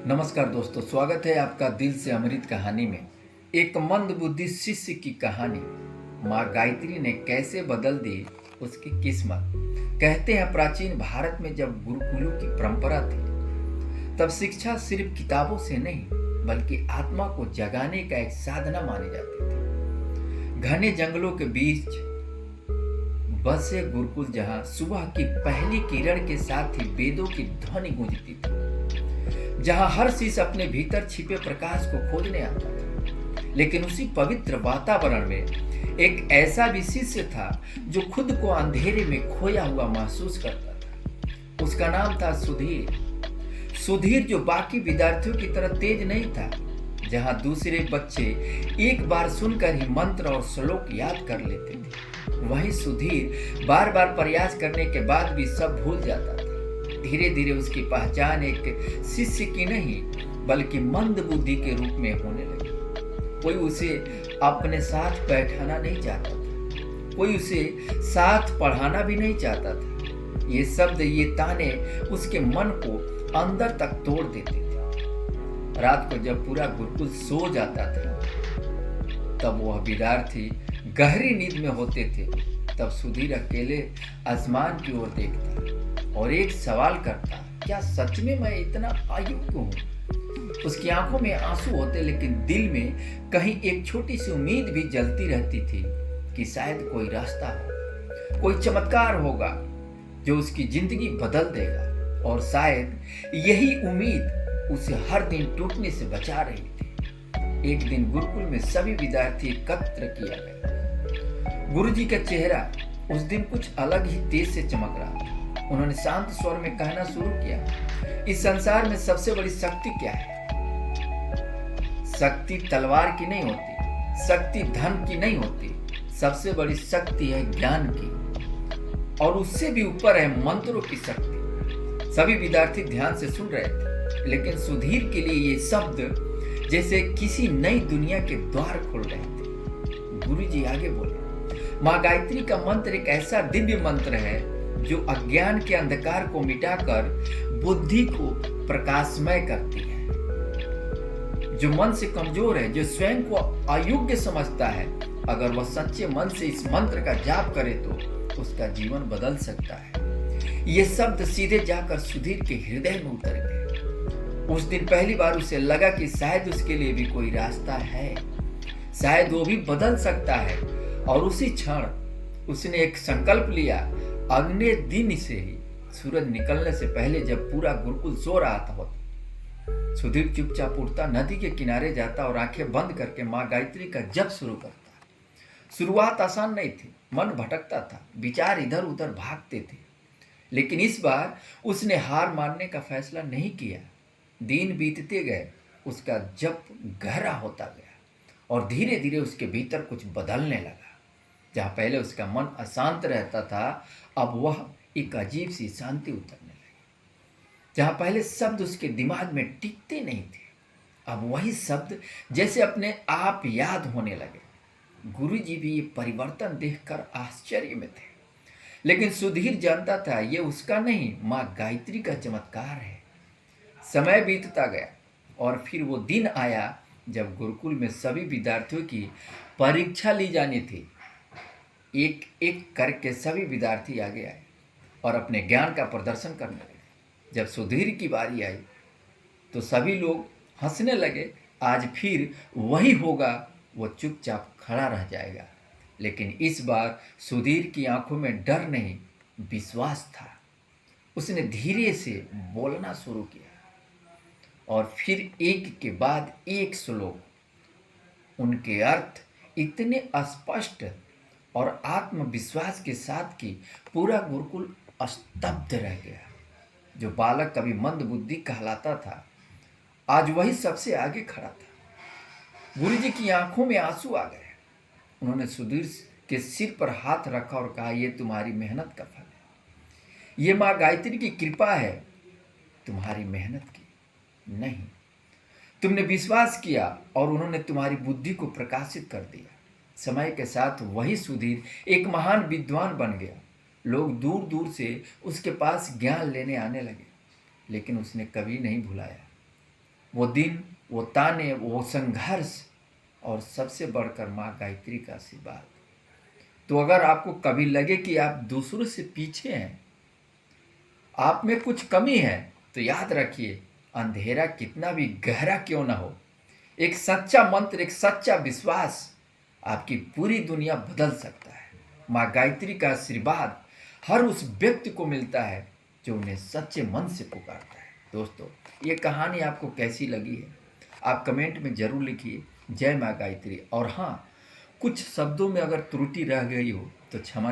नमस्कार दोस्तों, स्वागत है आपका दिल से अमृत कहानी में। एक मंदबुद्धि शिष्य की कहानी, माँ गायत्री ने कैसे बदल दी उसकी किस्मत। कहते हैं प्राचीन भारत में जब गुरुकुलों की परंपरा थी, तब शिक्षा सिर्फ किताबों से नहीं बल्कि आत्मा को जगाने का एक साधना मानी जाती थी। घने जंगलों के बीच बसे गुरुकुल, जहाँ सुबह की पहली किरण के साथ ही वेदों की ध्वनि गूंजती थी, जहां हर शिष्य अपने भीतर छिपे प्रकाश को खोजने आता था। लेकिन उसी पवित्र वातावरण में एक ऐसा भी शिष्य था जो खुद को अंधेरे में खोया हुआ महसूस करता था। उसका नाम था सुधीर। सुधीर जो बाकी विद्यार्थियों की तरह तेज नहीं था। जहां दूसरे बच्चे एक बार सुनकर ही मंत्र और श्लोक याद कर लेते थे, वहीं सुधीर बार बार प्रयास करने के बाद भी सब भूल जाता था। धीरे धीरे उसकी पहचान एक शिष्य की नहीं बल्कि मंद बुद्धि के रूप में होने लगी। कोई उसे अपने साथ बैठाना नहीं चाहता था, कोई उसे साथ पढ़ाना भी नहीं चाहता था। ये शब्द, ये ताने उसके मन को अंदर तक तोड़ देते थे। रात को जब पूरा गुरुकुल सो जाता था, तब वह विद्यार्थी गहरी नींद में होते थे, तब सुधीर अकेले आसमान की ओर देखता और एक सवाल करता, क्या सच में मैं इतना अयोग्य हूँ? उसकी आंखों में आंसू होते, लेकिन दिल में कहीं एक छोटी सी उम्मीद भी जलती रहती थी कि शायद कोई रास्ता हो, कोई चमत्कार होगा जो उसकी जिंदगी बदल देगा। और शायद यही उम्मीद उसे हर दिन टूटने से बचा रही थी। एक दिन गुरुकुल में सभी विद्यार्थी एकत्र किया गया। गुरुजी का चेहरा उस दिन कुछ अलग ही तेज से चमक रहा था। उन्होंने शांत स्वर में कहना शुरू किया, इस संसार में सबसे बड़ी शक्ति क्या है? शक्ति तलवार की नहीं होती, शक्ति धन की नहीं होती, सबसे बड़ी शक्ति है ज्ञान की, और उससे भी ऊपर है मंत्रों की शक्ति। सभी विद्यार्थी ध्यान से सुन रहे थे, लेकिन सुधीर के लिए ये शब्द जैसे किसी नई दुनिया के द्वार खोल रहे थे। गुरुजी आगे बोले, माँ गायत्री का मंत्र एक ऐसा दिव्य मंत्र है जो अज्ञान के अंधकार को मिटाकर बुद्धि को प्रकाशमय करती है। जो मन से कमजोर है, जो स्वयं को अयोग्य समझता है, अगर वह सच्चे मन से इस मंत्र का जाप करे तो उसका जीवन बदल सकता है। ये शब्द सीधे जाकर सुधीर के हृदय में उतर गए। उस दिन पहली बार उसे लगा कि शायद उसके लिए भी कोई रास्ता है, शायद वो भी बदल सकता है। और उसी क्षण उसने एक संकल्प लिया। अगले दिन से ही सूरज निकलने से पहले, जब पूरा गुरुकुल सो रहा था, सुधीर चुपचाप उठता, नदी के किनारे जाता और आंखें बंद करके माँ गायत्री का जप शुरू करता। शुरुआत आसान नहीं थी, मन भटकता था, विचार इधर उधर भागते थे, लेकिन इस बार उसने हार मानने का फैसला नहीं किया। दिन बीतते गए, उसका जप गहरा होता गया और धीरे धीरे उसके भीतर कुछ बदलने लगा। जहाँ पहले उसका मन अशांत रहता था, अब वह एक अजीब सी शांति उतरने लगी। जहाँ पहले शब्द उसके दिमाग में टिकते नहीं थे, अब वही शब्द जैसे अपने आप याद होने लगे। गुरुजी भी ये परिवर्तन देखकर आश्चर्य में थे, लेकिन सुधीर जानता था ये उसका नहीं, माँ गायत्री का चमत्कार है। समय बीतता गया और फिर वो दिन आया जब गुरुकुल में सभी विद्यार्थियों की परीक्षा ली जानी थी। एक एक करके सभी विद्यार्थी आगे आए और अपने ज्ञान का प्रदर्शन करने लगे। जब सुधीर की बारी आई तो सभी लोग हंसने लगे। आज फिर वही होगा, वो चुपचाप खड़ा रह जाएगा। लेकिन इस बार सुधीर की आंखों में डर नहीं, विश्वास था। उसने धीरे से बोलना शुरू किया और फिर एक के बाद एक श्लोक। उनके अर्थ इतने स्पष्ट और आत्मविश्वास के साथ कि पूरा गुरुकुल स्तब्ध रह गया। जो बालक कभी मंद बुद्धि कहलाता था, आज वही सबसे आगे खड़ा था। गुरुजी की आंखों में आंसू आ गए। उन्होंने सुधीर के सिर पर हाथ रखा और कहा, ये तुम्हारी मेहनत का फल है, ये माँ गायत्री की कृपा है, तुम्हारी मेहनत की नहीं। तुमने विश्वास किया और उन्होंने तुम्हारी बुद्धि को प्रकाशित कर दिया। समय के साथ वही सुधीर एक महान विद्वान बन गया। लोग दूर दूर से उसके पास ज्ञान लेने आने लगे, लेकिन उसने कभी नहीं भुलाया वो दिन, वो ताने, वो संघर्ष और सबसे बढ़कर माँ गायत्री का आशीर्वाद। तो अगर आपको कभी लगे कि आप दूसरों से पीछे हैं, आप में कुछ कमी है, तो याद रखिए, अंधेरा कितना भी गहरा क्यों ना हो, एक सच्चा मंत्र, एक सच्चा विश्वास आपकी पूरी दुनिया बदल सकता है। माँ गायत्री का आशीर्वाद हर उस व्यक्ति को मिलता है जो उन्हें सच्चे मन से पुकारता है। दोस्तों, ये कहानी आपको कैसी लगी है, आप कमेंट में ज़रूर लिखिए। जय माँ गायत्री। और हाँ, कुछ शब्दों में अगर त्रुटि रह गई हो तो क्षमा